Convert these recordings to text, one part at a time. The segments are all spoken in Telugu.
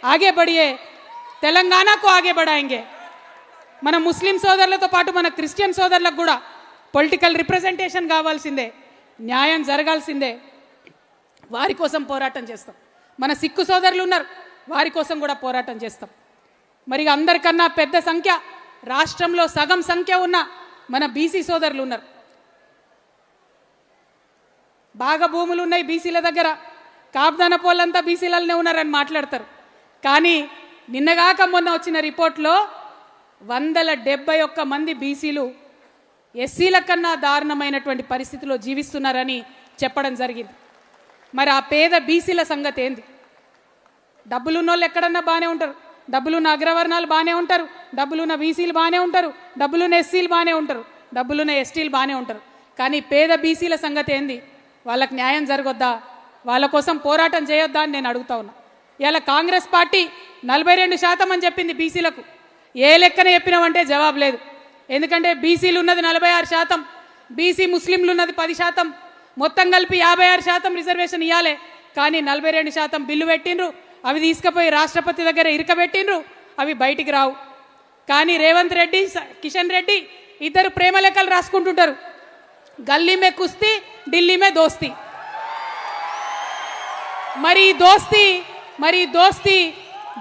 आगे बढ़िए, తెలంగాణ को आगे बढ़ाएंगे। మన ముస్లిం సోదరులతో పాటు మన క్రిస్టియన్ సోదరులకు కూడా పొలిటికల్ రిప్రజెంటేషన్ కావాల్సిందే, న్యాయం జరగాల్సిందే, వారి కోసం పోరాటం చేస్తాం। మన సిక్కు సోదరులు ఉన్నారు, వారి కోసం కూడా పోరాటం చేస్తాం। మరి అందరికన్నా పెద్ద సంఖ్య రాష్ట్రంలో సగం సంఖ్య ఉన్న మన బీసీ సోదరులు ఉన్నారు। బాగా భూములు ఉన్నాయి బీసీల దగ్గర, కాబ్దాన పోలంతా బీసీలనే ఉన్నారని మాట్లాడతారు। కానీ నిన్నగాక మొన్న వచ్చిన రిపోర్ట్లో 171 మంది బీసీలు ఎస్సీల కన్నా దారుణమైనటువంటి పరిస్థితిలో జీవిస్తున్నారని చెప్పడం జరిగింది। మరి ఆ పేద బీసీల సంగతి ఏంది? డబ్బులున్నోళ్ళు ఎక్కడన్నా బాగానే ఉంటారు, డబ్బులున్న అగ్రవర్ణాలు బాగానే ఉంటారు, డబ్బులున్న బీసీలు బాగానే ఉంటారు, డబ్బులున్న ఎస్సీలు బాగానే ఉంటారు, డబ్బులున్న ఎస్టీలు బాగానే ఉంటారు। కానీ పేద బీసీల సంగతి ఏంది? వాళ్ళకి న్యాయం జరగొద్దా? వాళ్ళ కోసం పోరాటం చేయొద్దా అని నేను అడుగుతా ఉన్నా। ఇలా కాంగ్రెస్ పార్టీ 42% అని చెప్పింది బీసీలకు, ఏ లెక్కన చెప్పినామంటే జవాబు లేదు। ఎందుకంటే బీసీలు ఉన్నది 46%, బీసీ ముస్లింలు ఉన్నది 10%, మొత్తం కలిపి 56% రిజర్వేషన్ ఇవ్వాలి। కానీ 42% బిల్లు పెట్టిండ్రు, అవి తీసుకుపోయి రాష్ట్రపతి దగ్గర ఇరకబెట్టిండ్రు, అవి బయటికి రావు। కానీ రేవంత్ రెడ్డి, కిషన్ రెడ్డి ఇద్దరు ప్రేమ లెక్కలు రాసుకుంటుంటారు, గల్లీ మే కుస్తీ, ఢిల్లీ మే దోస్తీ। మరి దోస్తీ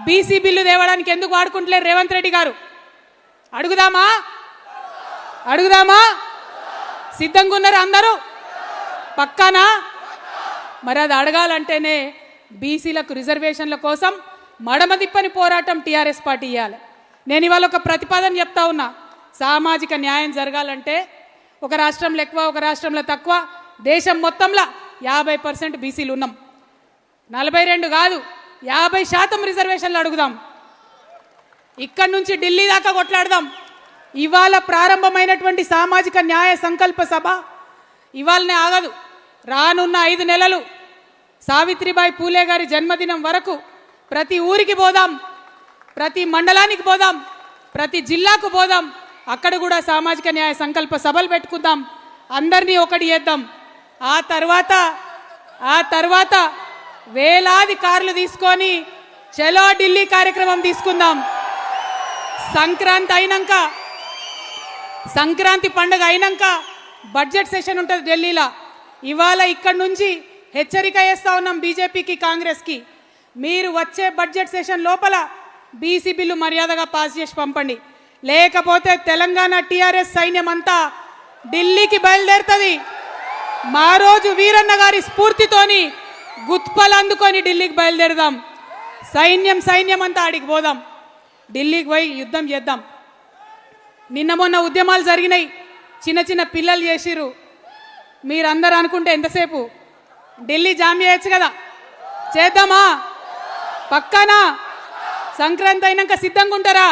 బీసీ బిల్లు తేవడానికి ఎందుకు వాడుకుంటలేరు రేవంత్ రెడ్డి గారు? అడుగుదామా? సిద్ధంగా ఉన్నారు అందరూ? పక్కానా? మరి అది అడగాలంటేనే బీసీలకు రిజర్వేషన్ల కోసం మడమదిప్పని పోరాటం టీఆర్ఎస్ పార్టీ చేయాలి। నేను ఇవాళ ఒక ప్రతిపాదన చెప్తా ఉన్నా, సామాజిక న్యాయం జరగాలంటే ఒక రాష్ట్రంలో ఎక్కువ, ఒక రాష్ట్రంలో తక్కువ, దేశం మొత్తంలో 50% బీసీలు ఉన్నాం, 42 కాదు 50% రిజర్వేషన్లు అడుగుదాం, ఇక్కడి నుంచి ఢిల్లీ దాకా కొట్లాడదాం। ఇవాళ ప్రారంభమైనటువంటి సామాజిక న్యాయ సంకల్ప సభ ఇవాళనే ఆగదు, రానున్న 5 నెలలు సావిత్రిబాయి పూలే గారి జన్మదినం వరకు ప్రతి ఊరికి పోదాం, ప్రతి మండలానికి పోదాం, ప్రతి జిల్లాకు పోదాం, అక్కడ కూడా సామాజిక న్యాయ సంకల్ప సభలు పెట్టుకుందాం, అందరినీ ఒకటి చేద్దాం। ఆ తర్వాత వేలాది కార్లు తీసుకొని చలో ఢిల్లీ కార్యక్రమం తీసుకుందాం। సంక్రాంతి పండుగ అయినాక బడ్జెట్ సెషన్ ఉంటుంది ఢిల్లీలో। ఇవాళ ఇక్కడి నుంచి హెచ్చరిక చేస్తా ఉన్నాం బీజేపీకి, కాంగ్రెస్కి, మీరు వచ్చే బడ్జెట్ సెషన్ లోపల బీసీ బిల్లు మర్యాదగా పాస్ చేసి పంపండి, లేకపోతే తెలంగాణ టీఆర్ఎస్ సైన్యం అంతా ఢిల్లీకి బయలుదేరుతుంది। మా రోజు వీరన్న గారి స్ఫూర్తితోని గుత్పలు అందుకొని ఢిల్లీకి బయలుదేరదాం, సైన్యం అంతా ఆడికి పోదాం, ఢిల్లీకి పోయి యుద్ధం చేద్దాం। నిన్న మొన్న ఉద్యమాలు జరిగినాయి, చిన్న పిల్లలు చేసిరు, మీరందరూ అనుకుంటే ఎంతసేపు ఢిల్లీ జామ్ చేయొచ్చు కదా, చేద్దామా? పక్కానా? సంక్రాంతి అయినాక సిద్ధంగా ఉంటారా?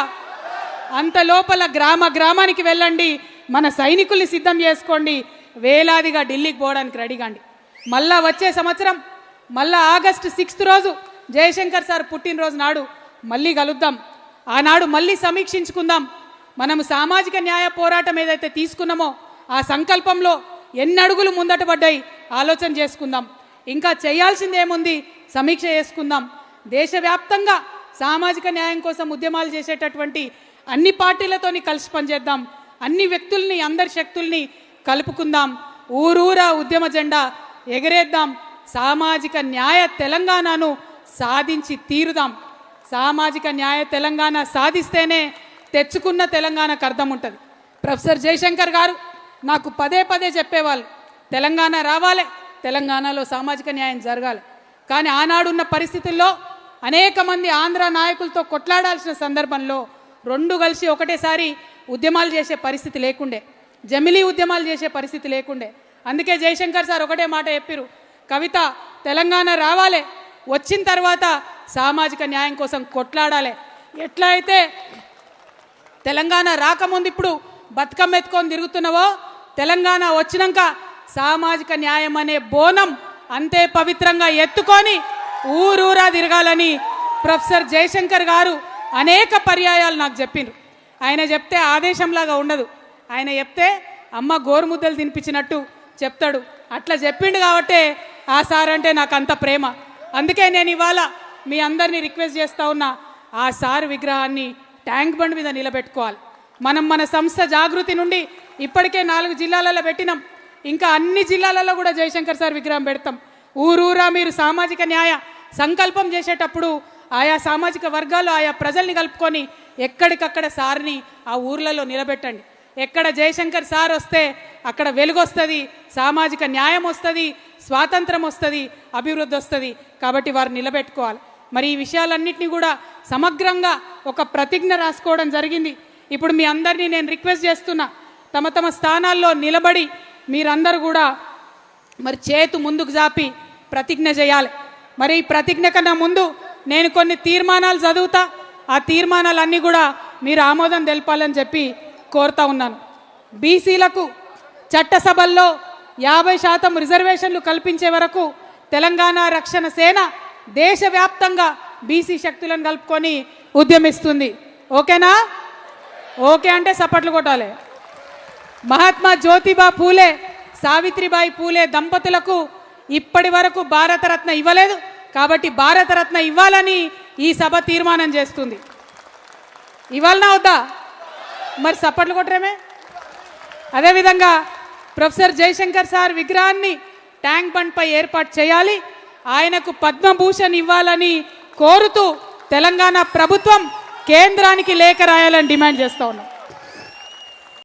అంత లోపల గ్రామానికి వెళ్ళండి, మన సైనికుల్ని సిద్ధం చేసుకోండి, వేలాదిగా ఢిల్లీకి పోవడానికి రెడీగాండి। మళ్ళా వచ్చే సంవత్సరం మళ్ళా ఆగస్టు 6 రోజు జయశంకర్ సార్ పుట్టినరోజు నాడు మళ్ళీ కలుద్దాం, ఆనాడు మళ్ళీ సమీక్షించుకుందాం, మనము సామాజిక న్యాయ పోరాటం ఏదైతే తీసుకున్నామో ఆ సంకల్పంలో ఎన్ని అడుగులు ముందట పడ్డాయి ఆలోచన చేసుకుందాం, ఇంకా చేయాల్సిందేముంది సమీక్ష చేసుకుందాం। దేశవ్యాప్తంగా సామాజిక న్యాయం కోసం ఉద్యమాలు చేసేటటువంటి అన్ని పార్టీలతోని కలిసి పనిచేద్దాం, అన్ని వ్యక్తుల్ని, అందరి శక్తుల్ని కలుపుకుందాం, ఊరూరా ఉద్యమ జెండా ఎగరేద్దాం, సామాజిక న్యాయ తెలంగాణను సాధించి తీరుదాం। సామాజిక న్యాయ తెలంగాణ సాధిస్తేనే తెచ్చుకున్న తెలంగాణకు అర్థం ఉంటుంది। ప్రొఫెసర్ జయశంకర్ గారు నాకు పదే చెప్పేవాళ్ళు, తెలంగాణ రావాలి, తెలంగాణలో సామాజిక న్యాయం జరగాలి। కానీ ఆనాడున్న పరిస్థితుల్లో అనేక మంది ఆంధ్ర నాయకులతో కొట్లాడాల్సిన సందర్భంలో రెండు కలిసి ఒకటేసారి ఉద్యమాలు చేసే పరిస్థితి లేకుండే, జమిలీ ఉద్యమాలు చేసే పరిస్థితి లేకుండే। అందుకే జయశంకర్ సార్ ఒకటే మాట చెప్పారు, కవిత తెలంగాణ రావాలి, వచ్చిన తర్వాత సామాజిక న్యాయం కోసం కొట్లాడాలి। ఎట్లా అయితే తెలంగాణ రాకముందు ఇప్పుడు బతుకమ్మ ఎత్తుకొని తిరుగుతున్నావో, తెలంగాణ వచ్చినాక సామాజిక న్యాయం అనే బోనం అంతే పవిత్రంగా ఎత్తుకొని ఊరూరా తిరగాలని ప్రొఫెసర్ జయశంకర్ గారు అనేక పర్యాయాలు నాకు చెప్పిండ్రు। ఆయన చెప్తే ఆదేశంలాగా ఉండదు, ఆయన చెప్తే అమ్మ గోరుముద్దలు తినిపించినట్టు చెప్తాడు, అట్లా చెప్పిండు కాబట్టే ఆ సార్ అంటే నాకు అంత ప్రేమ। అందుకే నేను ఇవాళ మీ అందరినీ రిక్వెస్ట్ చేస్తూ ఉన్నా, ఆ సార్ విగ్రహాన్ని ట్యాంక్ బండ్ మీద నిలబెట్టుకోవాలి. మనం మన సంస్థ జాగృతి నుండి ఇప్పటికే 4 జిల్లాలలో పెట్టినాం, ఇంకా అన్ని జిల్లాలలో కూడా జయశంకర్ సార్ విగ్రహం పెడతాం. ఊరూరా మీరు సామాజిక న్యాయ సంకల్పం చేసేటప్పుడు ఆయా సామాజిక వర్గాలు ఆయా ప్రజల్ని కలుపుకొని ఎక్కడికక్కడ సార్ని ఆ ఊర్లలో నిలబెట్టండి. ఎక్కడ జయశంకర్ సార్ వస్తే అక్కడ వెలుగు వస్తుంది, సామాజిక న్యాయం వస్తుంది, స్వాతంత్రం వస్తుంది, అభివృద్ధి వస్తుంది. కాబట్టి వారు నిలబెట్టుకోవాలి. మరి ఈ విషయాలన్నింటినీ కూడా సమగ్రంగా ఒక ప్రతిజ్ఞ రాసుకోవడం జరిగింది. ఇప్పుడు మీ అందరినీ నేను రిక్వెస్ట్ చేస్తున్నా, తమ తమ స్థానాల్లో నిలబడి మీరందరూ కూడా మరి చేతు ముందుకు జాపి ప్రతిజ్ఞ చేయాలి. మరి ఈ ప్రతిజ్ఞ కన్నా ముందు నేను కొన్ని తీర్మానాలు చదువుతా, ఆ తీర్మానాలన్నీ కూడా మీరు ఆమోదం తెలపాలని చెప్పి కోరుతా ఉన్నాను. బీసీలకు చట్టసభల్లో 50% రిజర్వేషన్లు కల్పించే వరకు తెలంగాణ రక్షణ సేన దేశవ్యాప్తంగా బీసీ శక్తులను కలుపుకొని ఉద్యమిస్తుంది. ఓకేనా? ఓకే అంటే సపట్లు కొట్టాలి. మహాత్మా జ్యోతిబా పూలే, సావిత్రిబాయి పూలే దంపతులకు ఇప్పటి వరకు భారతరత్న ఇవ్వలేదు, కాబట్టి భారతరత్న ఇవ్వాలని ఈ సభ తీర్మానం చేస్తుంది. ఇవ్వాలనా వద్దా? మరి సపట్లు కొట్టరేమే. అదేవిధంగా ప్రొఫెసర్ జయశంకర్ సార్ విగ్రహాన్ని ట్యాంక్ బండ్పై ఏర్పాటు చేయాలి, ఆయనకు పద్మభూషణ్ ఇవ్వాలని కోరుతూ తెలంగాణ ప్రభుత్వం కేంద్రానికి లేఖ రాయాలని డిమాండ్ చేస్తూ ఉన్నాం.